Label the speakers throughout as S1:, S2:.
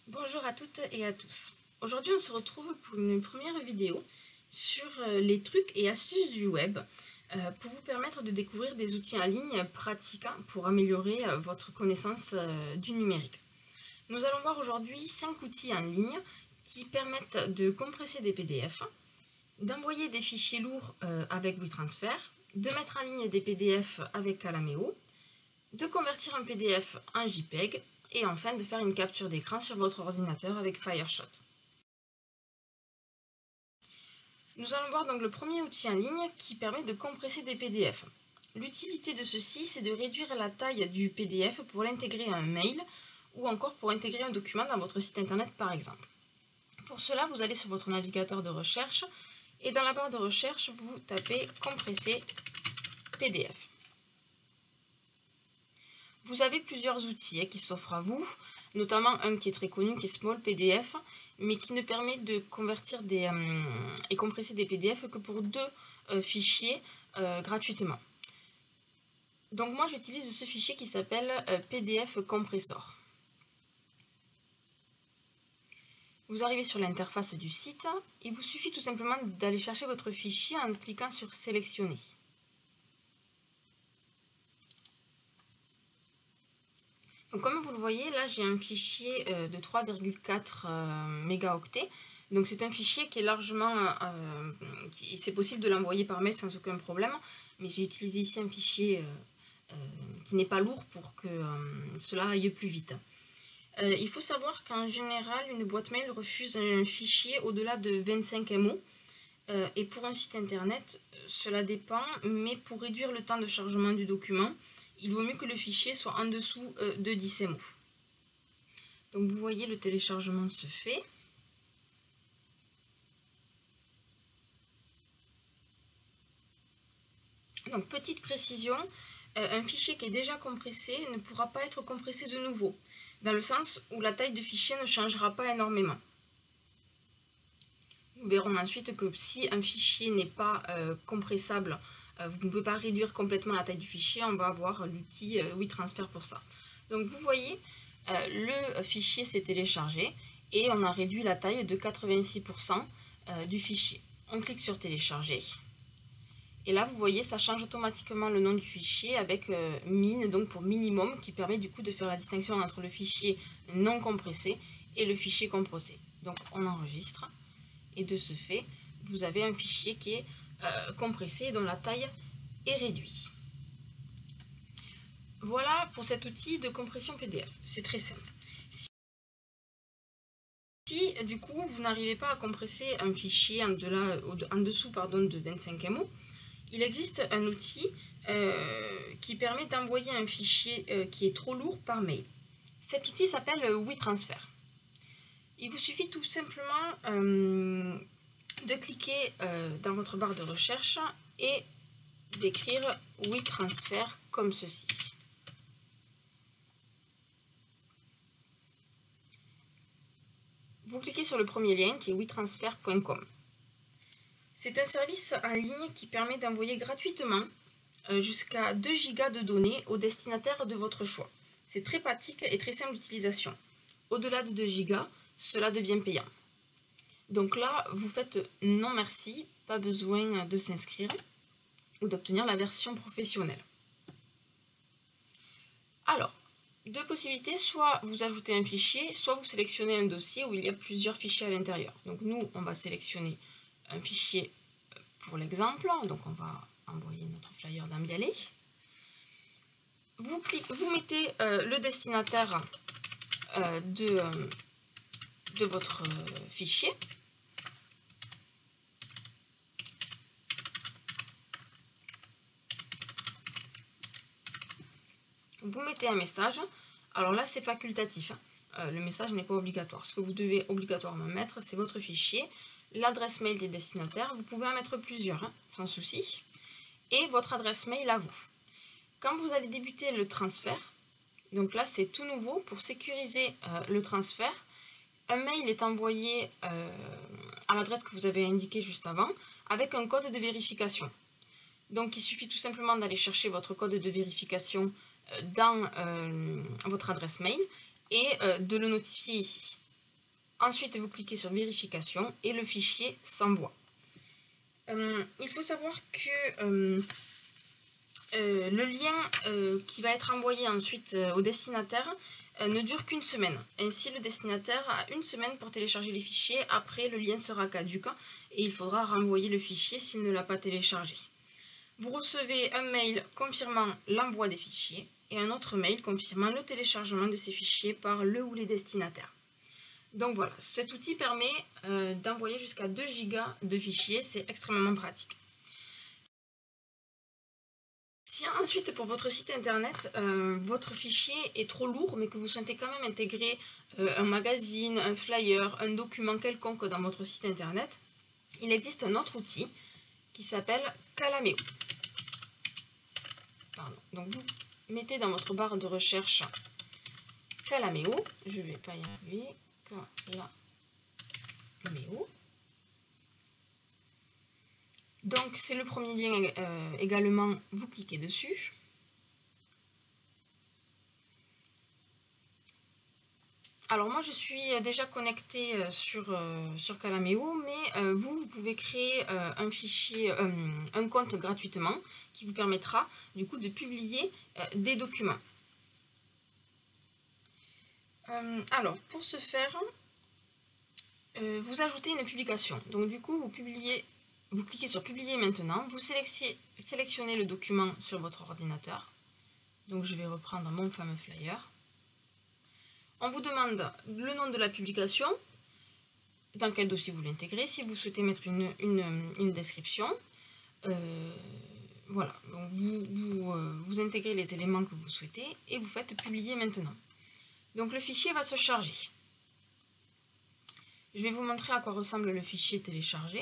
S1: Bonjour à toutes et à tous. Aujourd'hui, on se retrouve pour une première vidéo sur les trucs et astuces du web pour vous permettre de découvrir des outils en ligne pratiques pour améliorer votre connaissance du numérique. Nous allons voir aujourd'hui 5 outils en ligne qui permettent de compresser des PDF, d'envoyer des fichiers lourds avec WeTransfer, de mettre en ligne des PDF avec Calameo, de convertir un PDF en JPEG et enfin de faire une capture d'écran sur votre ordinateur avec Fireshot. Nous allons voir donc le premier outil en ligne qui permet de compresser des PDF. L'utilité de ceci, c'est de réduire la taille du PDF pour l'intégrer à un mail ou encore pour intégrer un document dans votre site internet par exemple. Pour cela, vous allez sur votre navigateur de recherche et dans la barre de recherche, vous tapez compresser PDF. Vous avez plusieurs outils qui s'offrent à vous, notamment un qui est très connu, qui est Small PDF, mais qui ne permet de convertir et compresser des PDF que pour 2 fichiers gratuitement. Donc moi j'utilise ce fichier qui s'appelle PDF Compressor. Vous arrivez sur l'interface du site, il vous suffit tout simplement d'aller chercher votre fichier en cliquant sur Sélectionner. Donc comme vous le voyez, là j'ai un fichier de 3,4 mégaoctets. Donc c'est un fichier qui est largement... c'est possible de l'envoyer par mail sans aucun problème. Mais j'ai utilisé ici un fichier qui n'est pas lourd pour que cela aille plus vite. Il faut savoir qu'en général, une boîte mail refuse un fichier au-delà de 25 MO. Et pour un site internet, cela dépend. Mais pour réduire le temps de chargement du document, il vaut mieux que le fichier soit en dessous de 10 MO. Donc vous voyez, le téléchargement se fait. Donc petite précision, un fichier qui est déjà compressé ne pourra pas être compressé de nouveau, dans le sens où la taille du fichier ne changera pas énormément. Nous verrons ensuite que si un fichier n'est pas compressable, vous ne pouvez pas réduire complètement la taille du fichier, on va avoir l'outil WeTransfer pour ça. Donc vous voyez, le fichier s'est téléchargé et on a réduit la taille de 86% du fichier. On clique sur télécharger. Et là, vous voyez, ça change automatiquement le nom du fichier avec min, donc pour minimum, qui permet du coup de faire la distinction entre le fichier non compressé et le fichier compressé. Donc on enregistre. Et de ce fait, vous avez un fichier qui est compressé dont la taille est réduite. Voilà pour cet outil de compression PDF. C'est très simple. Si du coup vous n'arrivez pas à compresser un fichier en dessous de 25 MO, il existe un outil qui permet d'envoyer un fichier qui est trop lourd par mail. Cet outil s'appelle WeTransfer. Il vous suffit tout simplement de cliquer dans votre barre de recherche et d'écrire WeTransfer comme ceci. Vous cliquez sur le premier lien qui est wetransfer.com. C'est un service en ligne qui permet d'envoyer gratuitement jusqu'à 2 Go de données au destinataire de votre choix. C'est très pratique et très simple d'utilisation. Au-delà de 2 Go, cela devient payant. Donc là, vous faites non merci, pas besoin de s'inscrire ou d'obtenir la version professionnelle. Alors, 2 possibilités, soit vous ajoutez un fichier, soit vous sélectionnez un dossier où il y a plusieurs fichiers à l'intérieur. Donc nous, on va sélectionner un fichier pour l'exemple, donc on va envoyer notre flyer d'Ambialé. Vous mettez le destinataire de votre fichier. Vous mettez un message. Alors là, c'est facultatif. Le message n'est pas obligatoire. Ce que vous devez obligatoirement mettre, c'est votre fichier, l'adresse mail des destinataires. Vous pouvez en mettre plusieurs, sans souci. Et votre adresse mail à vous. Quand vous allez débuter le transfert, donc là, c'est tout nouveau. Pour sécuriser le transfert, un mail est envoyé à l'adresse que vous avez indiquée juste avant, avec un code de vérification. Donc il suffit tout simplement d'aller chercher votre code de vérification dans votre adresse mail et de le notifier ici. Ensuite, vous cliquez sur vérification et le fichier s'envoie. Il faut savoir que le lien qui va être envoyé ensuite au destinataire ne dure qu'une semaine. Ainsi, le destinataire a une semaine pour télécharger les fichiers. Après, le lien sera caduc et il faudra renvoyer le fichier s'il ne l'a pas téléchargé. Vous recevez un mail confirmant l'envoi des fichiers et un autre mail confirmant le téléchargement de ces fichiers par le ou les destinataires. Donc voilà, cet outil permet d'envoyer jusqu'à 2 Go de fichiers, c'est extrêmement pratique. Si ensuite pour votre site internet, votre fichier est trop lourd mais que vous souhaitez quand même intégrer un magazine, un flyer, un document quelconque dans votre site internet, il existe un autre outil qui s'appelle Calameo. Donc vous mettez dans votre barre de recherche Calameo, je ne vais pas y arriver, Calameo. Donc c'est le premier lien également, vous cliquez dessus. Alors moi je suis déjà connectée sur Calameo, mais vous pouvez créer un fichier, un compte gratuitement qui vous permettra du coup de publier des documents. Alors pour ce faire, vous ajoutez une publication. Donc du coup vous cliquez sur publier maintenant, vous sélectionnez le document sur votre ordinateur. Donc je vais reprendre mon fameux flyer. On vous demande le nom de la publication, dans quel dossier vous l'intégrez, si vous souhaitez mettre une description. Voilà, donc vous intégrez les éléments que vous souhaitez et vous faites publier maintenant. Donc le fichier va se charger. Je vais vous montrer à quoi ressemble le fichier téléchargé.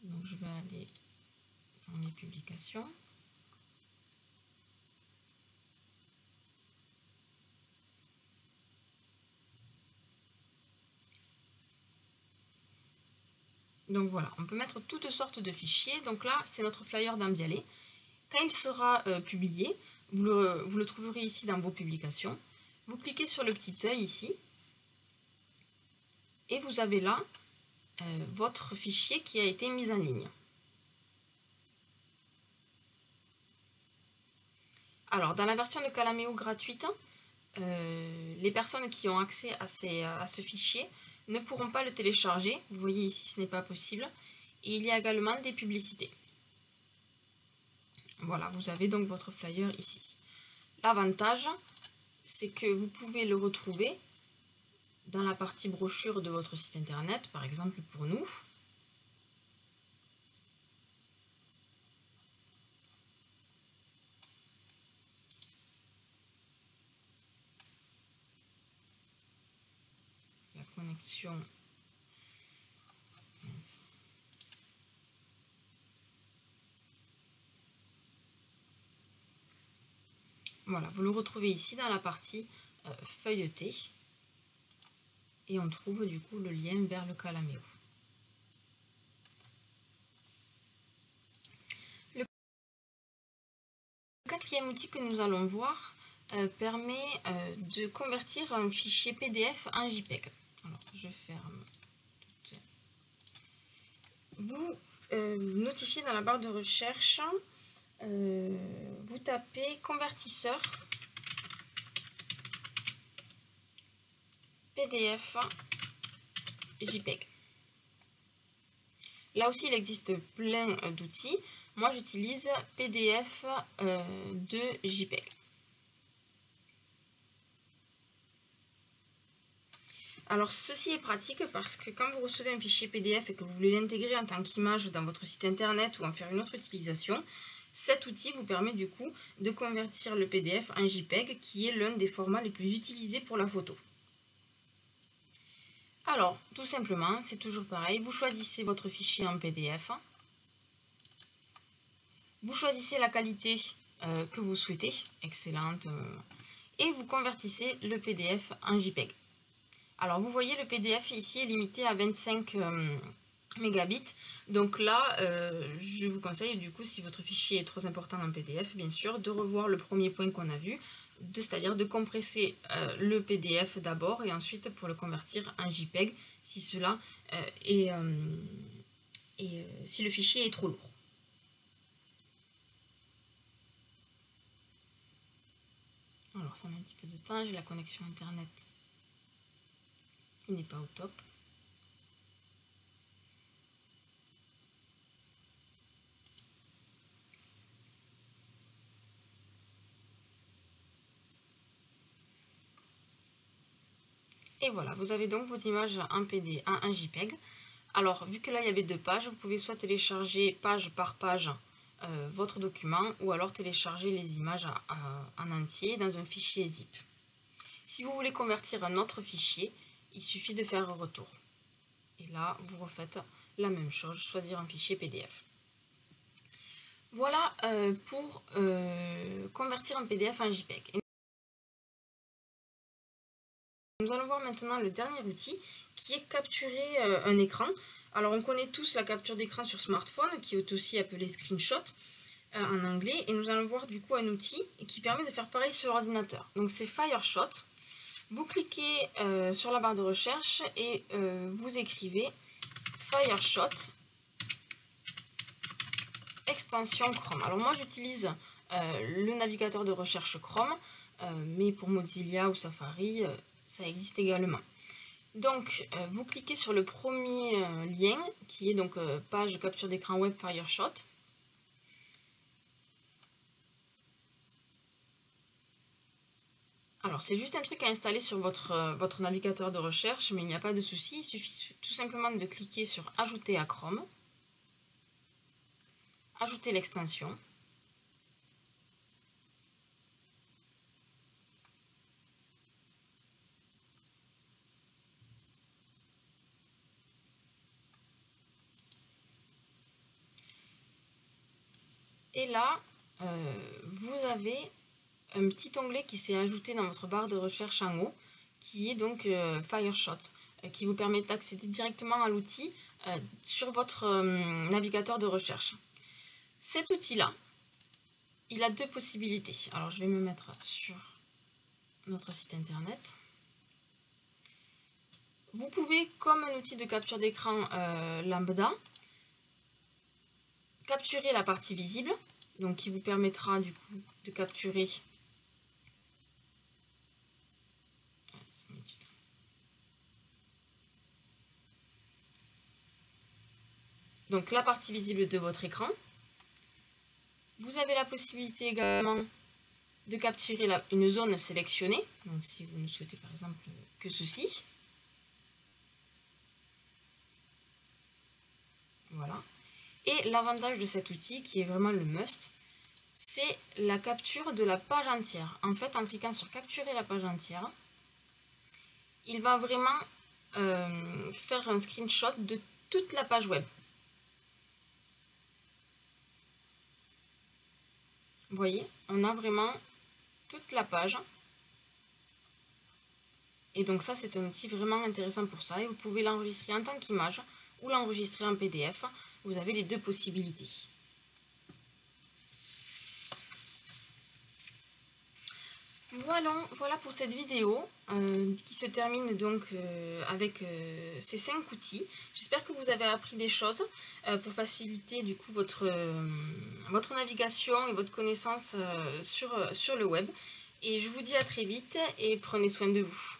S1: Donc je vais aller dans les publications. Donc voilà, on peut mettre toutes sortes de fichiers. Donc là, c'est notre flyer d'Ambialé. Quand il sera publié, vous le trouverez ici dans vos publications. Vous cliquez sur le petit œil ici. Et vous avez là votre fichier qui a été mis en ligne. Alors, dans la version de Calameo gratuite, les personnes qui ont accès à ce fichier ne pourront pas le télécharger. Vous voyez ici, ce n'est pas possible. Et il y a également des publicités. Voilà, vous avez donc votre flyer ici. L'avantage, c'est que vous pouvez le retrouver dans la partie brochure de votre site internet, par exemple pour nous. La connexion. Voilà, vous le retrouvez ici dans la partie feuilletée. Et on trouve du coup le lien vers le Calameo. Le quatrième outil que nous allons voir permet de convertir un fichier PDF en JPEG. Alors, je ferme. Vous notifiez dans la barre de recherche, vous tapez convertisseur PDF JPEG. Là aussi, il existe plein d'outils. Moi, j'utilise PDF de JPEG. Alors, ceci est pratique parce que quand vous recevez un fichier PDF et que vous voulez l'intégrer en tant qu'image dans votre site internet ou en faire une autre utilisation, cet outil vous permet du coup de convertir le PDF en JPEG, qui est l'un des formats les plus utilisés pour la photo. Alors, tout simplement, c'est toujours pareil, vous choisissez votre fichier en PDF, vous choisissez la qualité que vous souhaitez, excellente, et vous convertissez le PDF en JPEG. Alors, vous voyez, le PDF ici est limité à 25 mégabits. Donc là, je vous conseille, du coup, si votre fichier est trop important en PDF, bien sûr, de revoir le premier point qu'on a vu, c'est-à-dire de compresser le PDF d'abord et ensuite pour le convertir en JPEG si si le fichier est trop lourd. Alors ça met un petit peu de temps, j'ai la connexion internet qui n'est pas au top. Et voilà, vous avez donc vos images en PD, en JPEG. Alors, vu que là, il y avait 2 pages, vous pouvez soit télécharger page par page votre document, ou alors télécharger les images en entier dans un fichier zip. Si vous voulez convertir un autre fichier, il suffit de faire un retour. Et là, vous refaites la même chose, choisir un fichier PDF. Voilà pour convertir un PDF en JPEG. Nous allons voir maintenant le dernier outil qui est capturer un écran. Alors on connaît tous la capture d'écran sur smartphone qui est aussi appelée screenshot en anglais, et nous allons voir du coup un outil qui permet de faire pareil sur l'ordinateur. Donc c'est Fireshot. Vous cliquez sur la barre de recherche et vous écrivez Fireshot extension Chrome. Alors moi j'utilise le navigateur de recherche Chrome, mais pour Mozilla ou Safari, ça existe également. Donc, vous cliquez sur le premier lien, qui est donc page de capture d'écran web Fireshot. Alors, c'est juste un truc à installer sur votre navigateur de recherche, mais il n'y a pas de souci. Il suffit tout simplement de cliquer sur Ajouter à Chrome, ajouter l'extension. Et là, vous avez un petit onglet qui s'est ajouté dans votre barre de recherche en haut, qui est donc Fireshot, qui vous permet d'accéder directement à l'outil sur votre navigateur de recherche. Cet outil-là, il a 2 possibilités. Alors, je vais me mettre sur notre site internet. Vous pouvez, comme un outil de capture d'écran lambda, capturer la partie visible, donc qui vous permettra du coup de capturer donc la partie visible de votre écran. Vous avez la possibilité également de capturer une zone sélectionnée, donc si vous ne souhaitez par exemple que ceci. Voilà. Et l'avantage de cet outil, qui est vraiment le must, c'est la capture de la page entière. En fait, en cliquant sur capturer la page entière, il va vraiment faire un screenshot de toute la page web. Vous voyez, on a vraiment toute la page. Et donc ça, c'est un outil vraiment intéressant pour ça. Et vous pouvez l'enregistrer en tant qu'image ou l'enregistrer en PDF. Vous avez les 2 possibilités. Voilà pour cette vidéo qui se termine donc avec ces 5 outils. J'espère que vous avez appris des choses pour faciliter du coup votre navigation et votre connaissance sur le web. Et je vous dis à très vite et prenez soin de vous.